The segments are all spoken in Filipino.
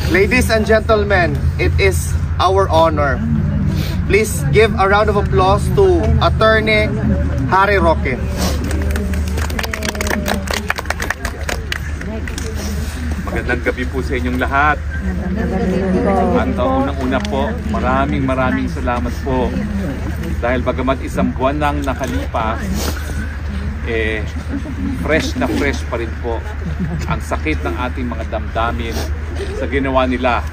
Ladies and gentlemen, it is our honor. Please give a round of applause to Attorney Harry Roque. Magandang gabi po sa inyong lahat. At unang-una po, maraming salamat po. Dahil bagamat isang buwan nang nakalipas, fresh na fresh pa rin po ang sakit ng ating mga damdamin sa ginawa nila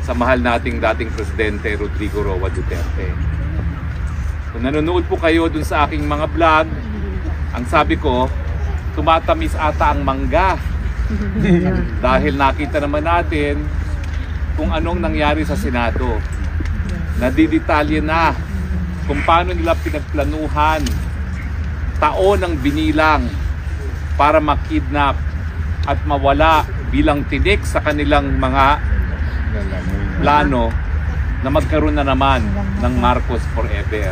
sa mahal nating dating Presidente Rodrigo Roa Duterte. Kung nanonood po kayo dun sa aking mga vlog, ang sabi ko, tumatamis ata ang mangga. Dahil nakita naman natin kung anong nangyari sa Senado. Nadidetalye na kung paano nila pinagplanuhan taon ng binilang para makidnap at mawala bilang tinik sa kanilang mga plano na magkaroon na naman ng Marcos forever.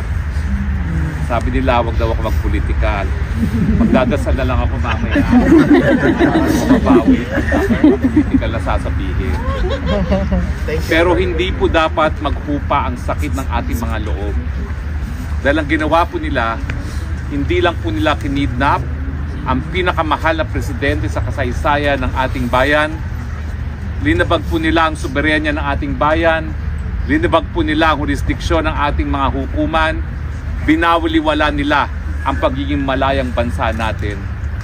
Sabi nila, wag daw ako magpolitikal. Magdadasal na lang ako mamaya. Mabawi ang political na sasabihin. Pero hindi po dapat maghupa ang sakit ng ating mga loob. Dahil ang ginawa po nila, hindi lang po nila kinidnap ang pinakamahal na presidente sa kasaysayan ng ating bayan. Linabag po nila ang soberenya ng ating bayan. Linabag po nila ang jurisdiksyon ng ating mga hukuman. Binawaliwala nila ang pagiging malayang bansa natin.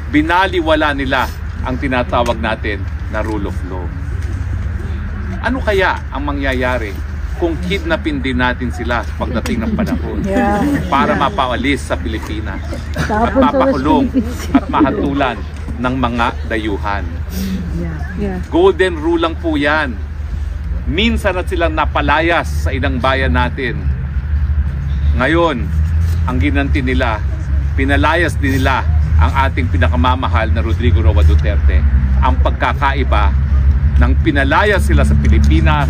Binaliwala nila ang tinatawag natin na rule of law. Ano kaya ang mangyayari kung kidnapin din natin sila pagdating ng panahon para mapawalis sa Pilipinas at mapakulong at mahatulan ng mga dayuhan? Golden rule lang po yan. Minsan na silang napalayas sa inang bayan natin. Ngayon, ang ginanti nila, pinalayas din nila ang ating pinakamamahal na Rodrigo Roa Duterte. Ang pagkakaiba, nang pinalayas sila sa Pilipinas,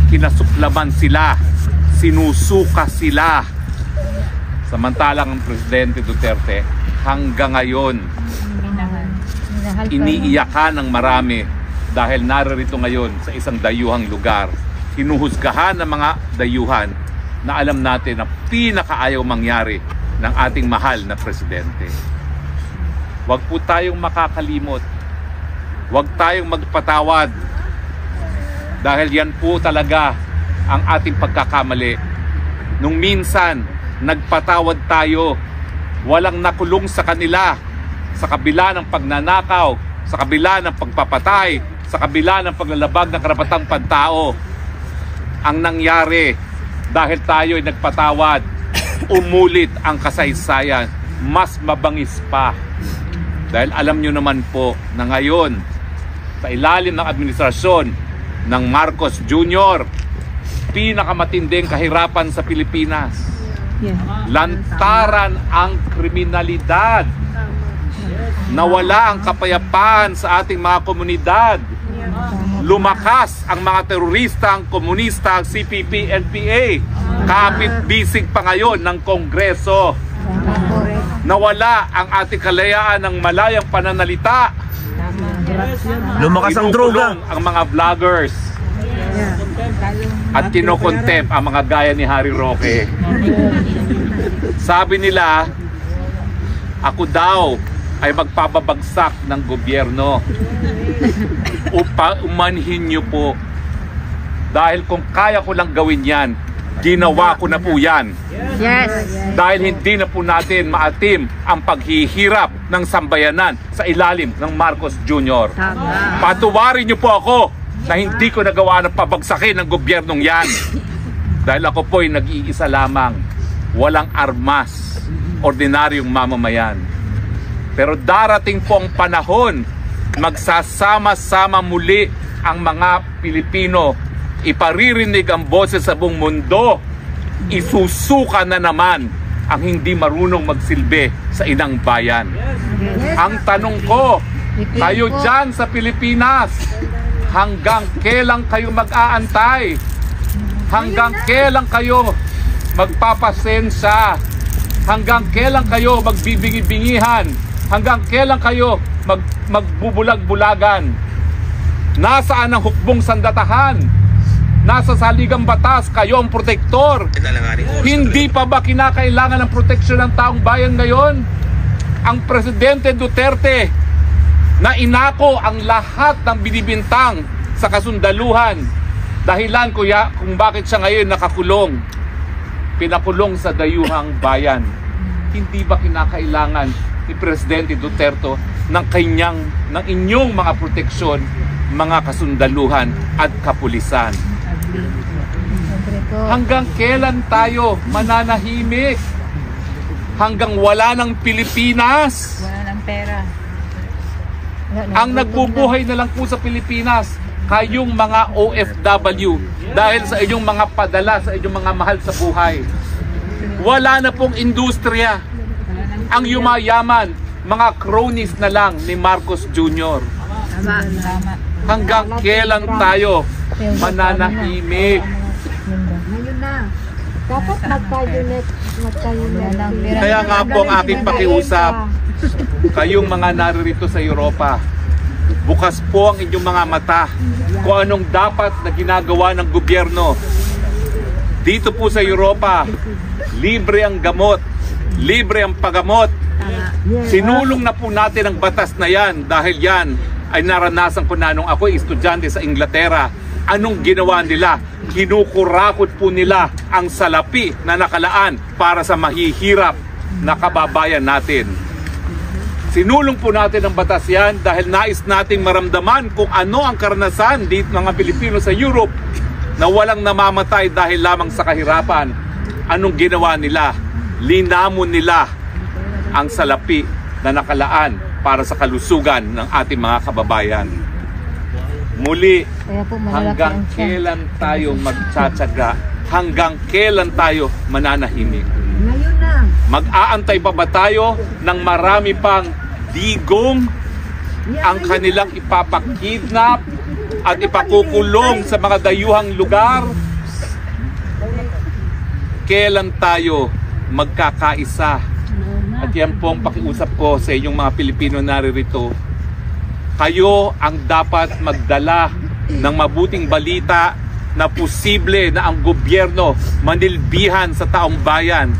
kinasuklaman sila, sinusuka sila. Samantalang ang Presidente Duterte hanggang ngayon iniiyakan ng marami dahil narito ngayon sa isang dayuhang lugar. Hinuhusgahan ng mga dayuhan na alam natin na pinakaayaw mangyari ng ating mahal na Presidente. Huwag po tayong makakalimot. Huwag tayong magpatawad. Dahil yan po talaga ang ating pagkakamali. Nung minsan, nagpatawad tayo, walang nakulong sa kanila, sa kabila ng pagnanakaw, sa kabila ng pagpapatay, sa kabila ng paglalabag ng karapatang pantao. Ang nangyari, dahil tayo ay nagpatawad, umulit ang kasaysayan, mas mabangis pa. Dahil alam nyo naman po na ngayon, sa ilalim ng administrasyon ng Marcos Jr., pinakamatinding kahirapan sa Pilipinas. Lantaran ang kriminalidad. Nawala ang kapayapaan sa ating mga komunidad. Lumakas ang mga terorista, ang komunista, ang CPP, NPA. Kapit-bisig pa ngayon ng Kongreso. Nawala ang ating kalayaan ng malayang pananalita. Lumakas ang droga. Ang mga vloggers. At kinokontempt ang mga gaya ni Harry Roque. Sabi nila, ako daw ay magpapabagsak ng gobyerno. Umanhin nyo po. Dahil kung kaya ko lang gawin yan, ginawa ko na po yan. Yes. Dahil hindi na po natin maatim ang paghihirap ng sambayanan sa ilalim ng Marcos Jr. Patuwarin nyo po ako na hindi ko nagawa ng pabagsakin ng gobyernong yan. Dahil ako po ay nag-iisa lamang. Walang armas. Ordinaryong mamamayan. Pero darating po ang panahon, magsasama-sama muli ang mga Pilipino. Iparirinig ang boses sa buong mundo. Isusuka na naman ang hindi marunong magsilbi sa inang bayan. Ang tanong ko, kayo dyan sa Pilipinas, hanggang kailan kayo mag-aantay? Hanggang kailan kayo magpapasensya? Hanggang kailan kayo magbibingi-bingihan? Hanggang kailan kayo magbubulag-bulagan? Nasaan ang hukbong sandatahan? Nasa saligang batas, kayo ang protektor. Hindi pa ba kinakailangan ng proteksyon ng taong bayan ngayon? Ang Presidente Duterte na inako ang lahat ng binibintang sa kasundaluhan. Dahilan kuya kung bakit siya ngayon nakakulong. Pinakulong sa dayuhang bayan. Hindi ba kinakailangan ni Presidente Duterte ng inyong mga proteksyon, mga kasundaluhan at kapulisan? Hanggang kailan tayo mananahimik? Hanggang wala ng Pilipinas? Wala ng pera. Ang nagbubuhay na lang po sa Pilipinas, kayong mga OFW, dahil sa inyong mga padala, sa inyong mga mahal sa buhay. Wala na pong industriya. Ang yumayaman, mga cronies na lang ni Marcos Jr. Hanggang kailan tayo mananahimik? Ngayon na. Dapat magka-unit. Kaya nga po ang aking pakiusap, kayong mga naririto sa Europa, bukas po ang inyong mga mata kung anong dapat na ginagawa ng gobyerno. Dito po sa Europa, libre ang gamot, libre ang paggamot. Sinulong na po natin ang batas na yan dahil yan ay naranasan ko na nung ako estudyante sa Inglaterra. Anong ginawa nila? Kinukurakot po nila ang salapi na nakalaan para sa mahihirap na kababayan natin. Sinulong po natin ang batas yan dahil nais nating maramdaman kung ano ang karanasan dito mga Pilipino sa Europe na walang namamatay dahil lamang sa kahirapan. Anong ginawa nila? Linamon nila ang salapi na nakalaan para sa kalusugan ng ating mga kababayan. Muli, hanggang kailan tayo magtsatsaga? Hanggang kailan tayo mananahimik? Ngayon na. Mag-aantay pa ba tayo ng marami pang digong ang kanilang ipapakidnap at ipakukulong sa mga dayuhang lugar? Kailan tayo magkakaisa? At yan po ang pakiusap ko sa inyong mga Pilipino naririto. Kayo ang dapat magdala ng mabuting balita na posible na ang gobyerno manilbihan sa taong bayan,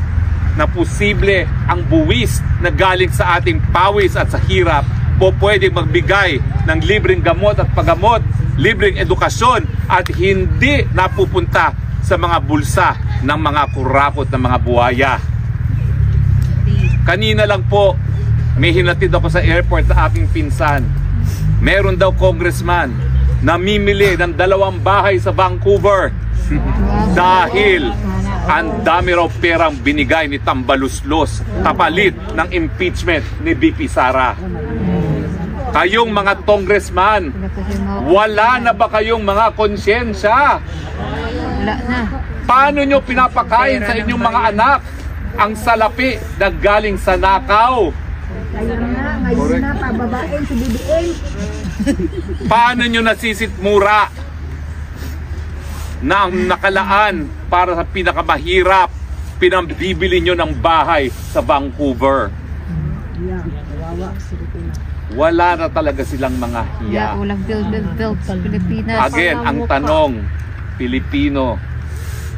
na posible ang buwis na galing sa ating pawis at sa hirap po pwedeng magbigay ng libreng gamot at paggamot, libreng edukasyon at hindi napupunta sa mga bulsa ng mga kurakot ng mga buhaya. Kanina lang po may hinatid ako sa airport na aking pinsan. Meron daw congressman na mimili ng 2 bahay sa Vancouver dahil ang dami raw perang binigay ni Tambaluslos kapalit ng impeachment ni BP Sara. Kayong mga congressman, wala na ba kayong mga konsyensya? Wala na. Paano nyo pinapakain sa inyong mga anak ang salapi na galing sa nakaw? Ngayon na, pababain si BBM. Paano nyo nasisitmura na ang nakalaan para sa pinakamahirap, pinambibili nyo ng bahay sa Vancouver? Wala na talaga silang mga hiya. Walang build sa Pilipinas. Again, ang tanong, Pilipino,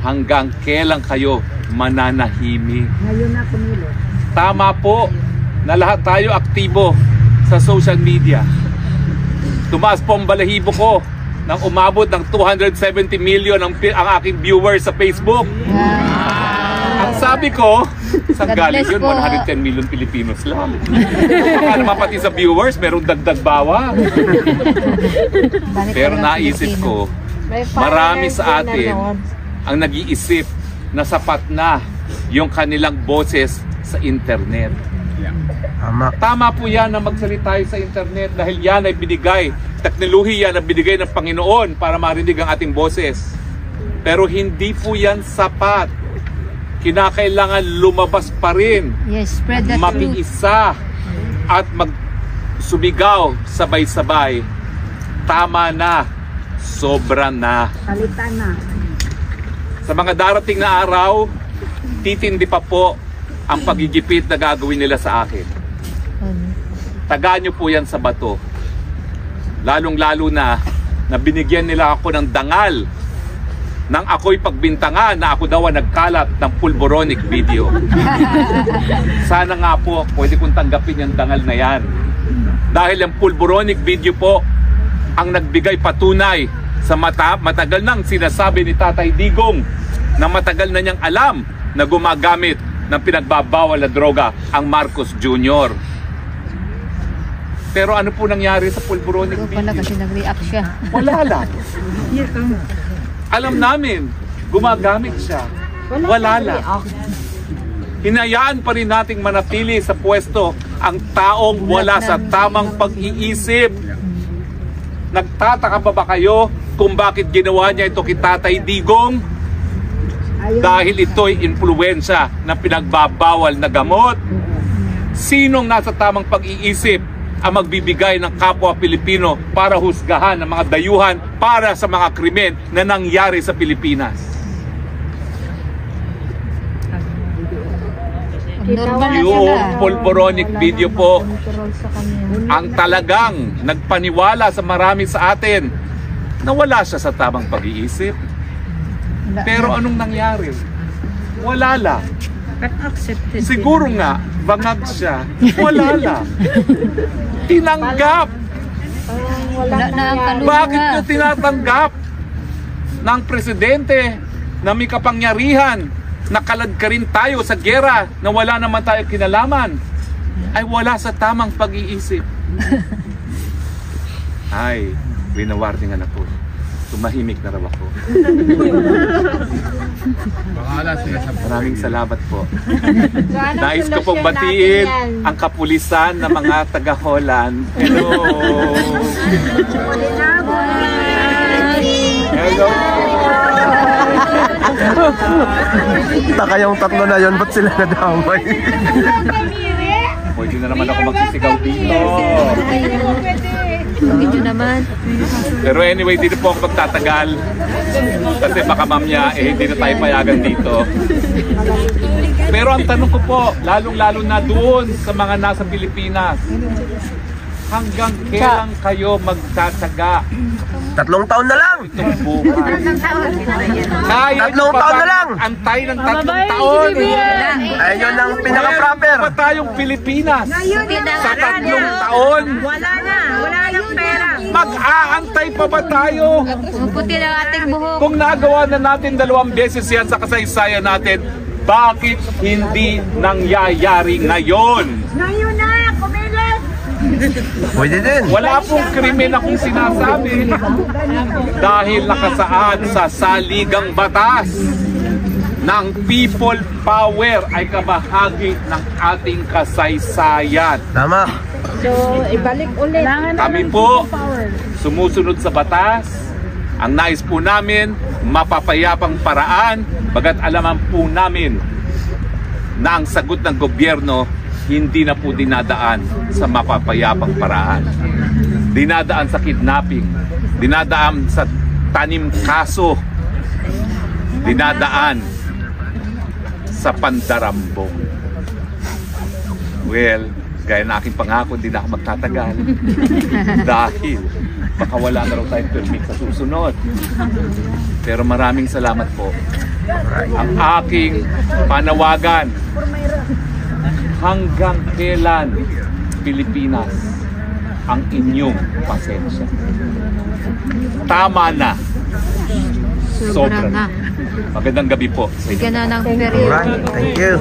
hanggang kailan kayo mananahimik? Ngayon na kumilo. Tama po na lahat tayo aktibo sa social media. Tumaas po ang balahibo ko nang umabot ng 270 million ang aking viewers sa Facebook. Ang sabi ko, saan galing yun? 110 million Pilipinos lang. Baka naman pati sa viewers, merong dagdag bawa. Pero naisip ko, marami sa atin ang nag-iisip na sapat na yung kanilang boses sa internet. Tama po yan na magsalita tayo sa internet dahil yan ay binigay, teknolohiya na binigay ng Panginoon para marinig ang ating boses. Pero hindi po yan sapat. Kinakailangan lumabas pa rin, Spread the truth. makiisa at magsumigaw sabay-sabay. Tama na, sobra na. Palitan na. Sa mga darating na araw, titindi pa po ang pagigipit na gagawin nila sa akin. Tagaan nyo po yan sa bato. Lalong-lalo na na binigyan nila ako ng dangal nang ako'y pagbintangan na ako daw ang nagkalat ng pulboronic video. Sana nga po, pwede kong tanggapin yung dangal na yan. Dahil ang pulboronic video po ang nagbigay patunay sa matagal nang sinasabi ni Tatay Digong na matagal na niyang alam na gumagamit ng pinagbabawal na droga ang Marcos Jr. Pero ano po nangyari sa pulboronic Ito pala video? kasi nag-react siya. Wala lang. Alam namin, gumagamit siya. Wala lang. Hinayaan pa rin nating manatili sa pwesto ang taong wala sa tamang pag-iisip. Nagtataka pa ba kayo kung bakit ginawa niya ito kay Tatay Digong? Dahil ito'y impluwensya ng pinagbabawal na gamot. Sinong nasa tamang pag-iisip ang magbibigay ng kapwa Pilipino para husgahan ng mga dayuhan para sa mga krimen na nangyari sa Pilipinas? Normal na Yung sila. pulboronic video po ang talagang nagpaniwala sa marami sa atin na wala siya sa tamang pag-iisip. Wala Pero na. anong nangyari? Wala lang. Siguro nga, bangag siya. Wala lang. Tinanggap. Wala na ang kaluluwa. Bakit nyo tinatanggap ng presidente na may kapangyarihan na kaladkarin tayo sa gera na wala naman tayo kinalaman ay wala sa tamang pag-iisip? Ay, winawarningan ako. Tumahimik na raw ako. Maraming salamat po. Nais ko pong batiin ang kapulisan ng mga taga-Holland. Hello! Hello! Taka yung tatlo na yon, ba't sila nadamay? Pwede na naman ako magsisigaw dito. Video naman. Pero anyway, dito po ako magtatagal. Kasi baka mamaya, hindi na tayo payagan dito. Pero ang tanong ko po, lalong-lalo na doon sa mga nasa Pilipinas, hanggang kailan kayo magtataga? 3 taon na lang! Itong buhay. Kaya 3 taon na lang! Antay ng 3 taon. Ayun ang pinaka-proper! Meron pa tayong Pilipinas. Sa 3 taon. Wala na. Wala yung pera. Mag-aantay pa ba tayo? Pumuputi ng ating buhok. Kung nagawa na natin 2 beses yan sa kasaysayan natin, bakit hindi nangyayari ngayon? Ngayon na. Kumilos. Pwede din! Wala pong krimen akong sinasabi dahil nakasaad sa saligang batas ng people power ay kabahagi ng ating kasaysayan. Tama! So, ibalik ulit. Kami po sumusunod sa batas. Ang nais po namin, mapapayapang paraan, bagat alaman po namin na ang sagot ng gobyerno hindi na po dinadaan sa mapapayapang paraan. Dinadaan sa kidnapping, dinadaan sa tanim kaso, dinadaan sa pandarambong. Well, gaya na aking pangako, hindi na ako magtatagal. Dahil baka wala na raw tayong permit sa susunod. Pero maraming salamat po. Ang aking panawagan, hanggang kailan, Pilipinas, ang inyong pasensya? Tama na. Sobra na. Magandang gabi po sa inyo. Bigyan na ng period. Alright, thank you!